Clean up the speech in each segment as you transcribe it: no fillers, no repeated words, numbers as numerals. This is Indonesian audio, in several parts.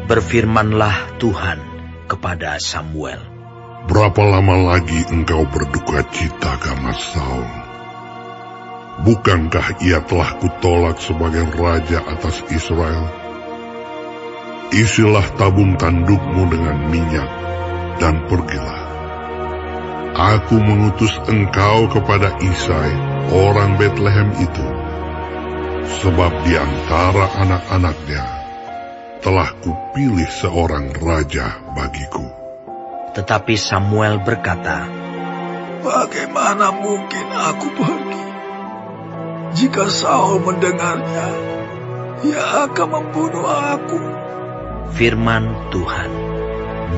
Berfirmanlah Tuhan kepada Samuel. Berapa lama lagi engkau berduka cita karena Saul? Bukankah ia telah kutolak sebagai raja atas Israel? Isilah tabung tandukmu dengan minyak, dan pergilah. Aku mengutus engkau kepada Isai, orang Betlehem itu, sebab di antara anak-anaknya telah kupilih seorang raja bagiku. Tetapi Samuel berkata, bagaimana mungkin aku pergi? Jika Saul mendengarnya, ia akan membunuh aku. Firman Tuhan,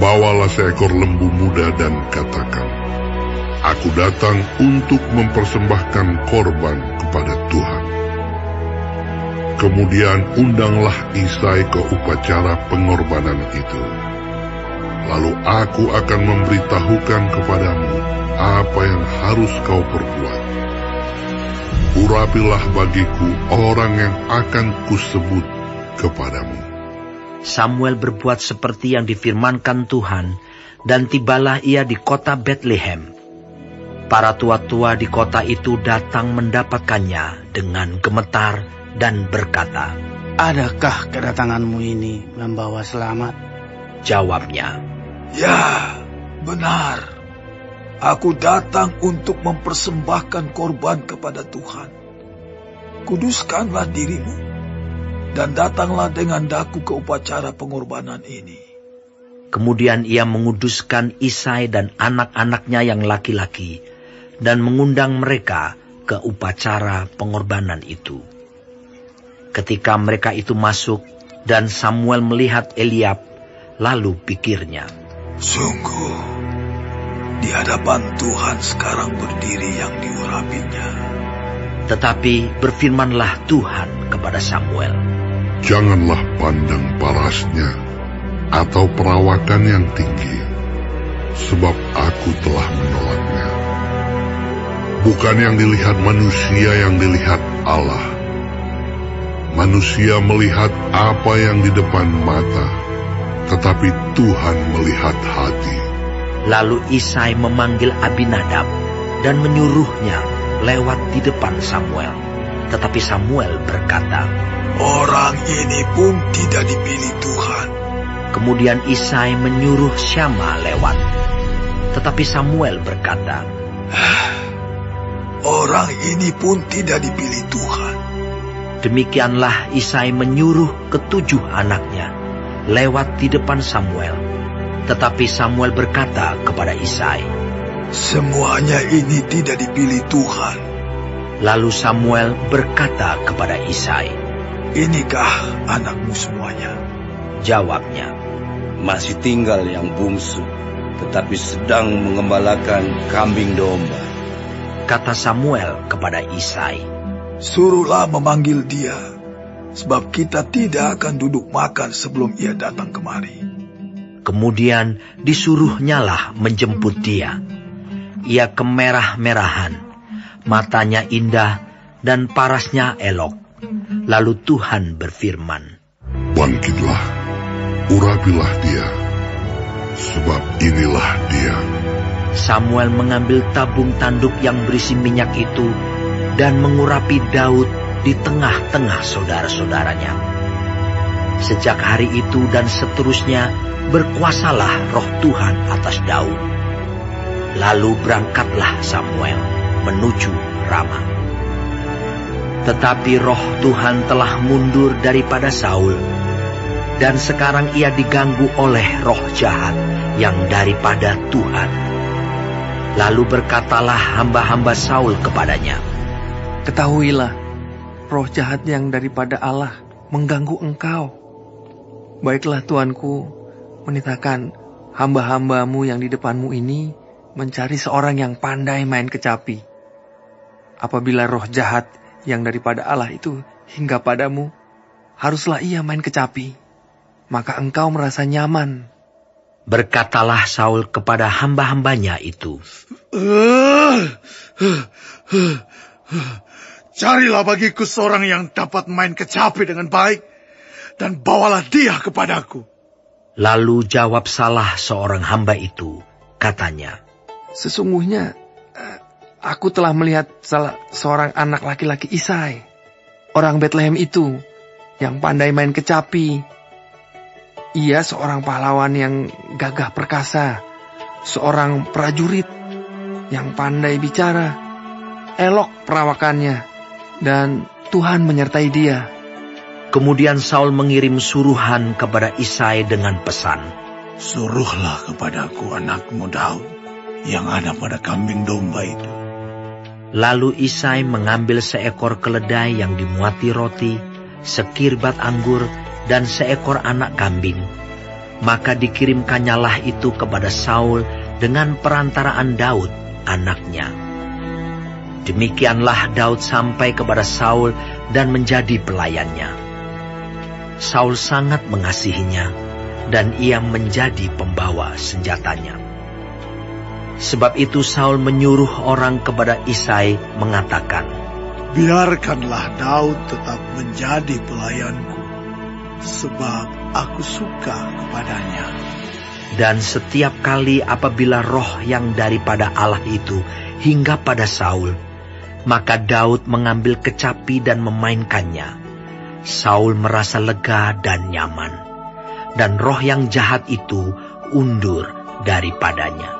bawalah seekor lembu muda dan katakan, aku datang untuk mempersembahkan korban kepada Tuhan. Kemudian undanglah Isai ke upacara pengorbanan itu. Lalu aku akan memberitahukan kepadamu apa yang harus kau perbuat. Urapilah bagiku orang yang akan kusebut kepadamu. Samuel berbuat seperti yang difirmankan Tuhan, dan tibalah ia di kota Betlehem. Para tua-tua di kota itu datang mendapatkannya dengan gemetar dan berkata, adakah kedatanganmu ini membawa selamat? Jawabnya, ya, benar. Aku datang untuk mempersembahkan korban kepada Tuhan. Kuduskanlah dirimu, dan datanglah dengan daku ke upacara pengorbanan ini. Kemudian ia menguduskan Isai dan anak-anaknya yang laki-laki, dan mengundang mereka ke upacara pengorbanan itu. Ketika mereka itu masuk, dan Samuel melihat Eliab, lalu pikirnya, sungguh, di hadapan Tuhan sekarang berdiri yang diurapinya. Tetapi berfirmanlah Tuhan kepada Samuel, janganlah pandang parasnya atau perawakan yang tinggi, sebab aku telah menolaknya. Bukan yang dilihat manusia yang dilihat Allah. Manusia melihat apa yang di depan mata, tetapi Tuhan melihat hati. Lalu Isai memanggil Abinadab dan menyuruhnya lewat di depan Samuel. Tetapi Samuel berkata, orang ini pun tidak dipilih Tuhan. Kemudian Isai menyuruh Syama lewat. Tetapi Samuel berkata, orang ini pun tidak dipilih Tuhan. Demikianlah Isai menyuruh ketujuh anaknya lewat di depan Samuel. Tetapi Samuel berkata kepada Isai, semuanya ini tidak dipilih Tuhan. Lalu Samuel berkata kepada Isai, inikah anakmu semuanya? Jawabnya, masih tinggal yang bungsu, tetapi sedang mengembalakan kambing domba. Kata Samuel kepada Isai, suruhlah memanggil dia, sebab kita tidak akan duduk makan sebelum ia datang kemari. Kemudian disuruhnyalah menjemput dia. Ia kemerah-merahan, matanya indah, dan parasnya elok. Lalu Tuhan berfirman, bangkitlah, urapilah dia, sebab inilah dia. Samuel mengambil tabung tanduk yang berisi minyak itu, dan mengurapi Daud di tengah-tengah saudara-saudaranya. Sejak hari itu dan seterusnya, berkuasalah roh Tuhan atas Daud. Lalu berangkatlah Samuel menuju Rama. Tetapi roh Tuhan telah mundur daripada Saul, dan sekarang ia diganggu oleh roh jahat yang daripada Tuhan. Lalu berkatalah hamba-hamba Saul kepadanya, ketahuilah, roh jahat yang daripada Allah mengganggu engkau. Baiklah tuanku, menitahkan hamba-hambamu yang di depanmu ini mencari seorang yang pandai main kecapi. Apabila roh jahat yang daripada Allah itu hingga padamu, haruslah ia main kecapi, maka engkau merasa nyaman. Berkatalah Saul kepada hamba-hambanya itu, carilah bagiku seorang yang dapat main kecapi dengan baik, dan bawalah dia kepadaku. Lalu jawab salah seorang hamba itu, katanya, "Sesungguhnya aku telah melihat seorang anak laki-laki Isai, orang Betlehem itu, yang pandai main kecapi. Ia seorang pahlawan yang gagah perkasa, seorang prajurit yang pandai bicara, elok perawakannya, dan Tuhan menyertai dia." Kemudian Saul mengirim suruhan kepada Isai dengan pesan, "Suruhlah kepadaku anakmu Daud yang ada pada kambing domba itu." Lalu Isai mengambil seekor keledai yang dimuati roti, sekirbat anggur, dan seekor anak kambing. Maka dikirimkannyalah itu kepada Saul dengan perantaraan Daud, anaknya. Demikianlah Daud sampai kepada Saul dan menjadi pelayannya. Saul sangat mengasihinya, dan ia menjadi pembawa senjatanya. Sebab itu Saul menyuruh orang kepada Isai mengatakan, "Biarkanlah Daud tetap menjadi pelayanku, sebab aku suka kepadanya." Dan setiap kali apabila roh yang daripada Allah itu hingga pada Saul, maka Daud mengambil kecapi dan memainkannya. Saul merasa lega dan nyaman, dan roh yang jahat itu undur daripadanya.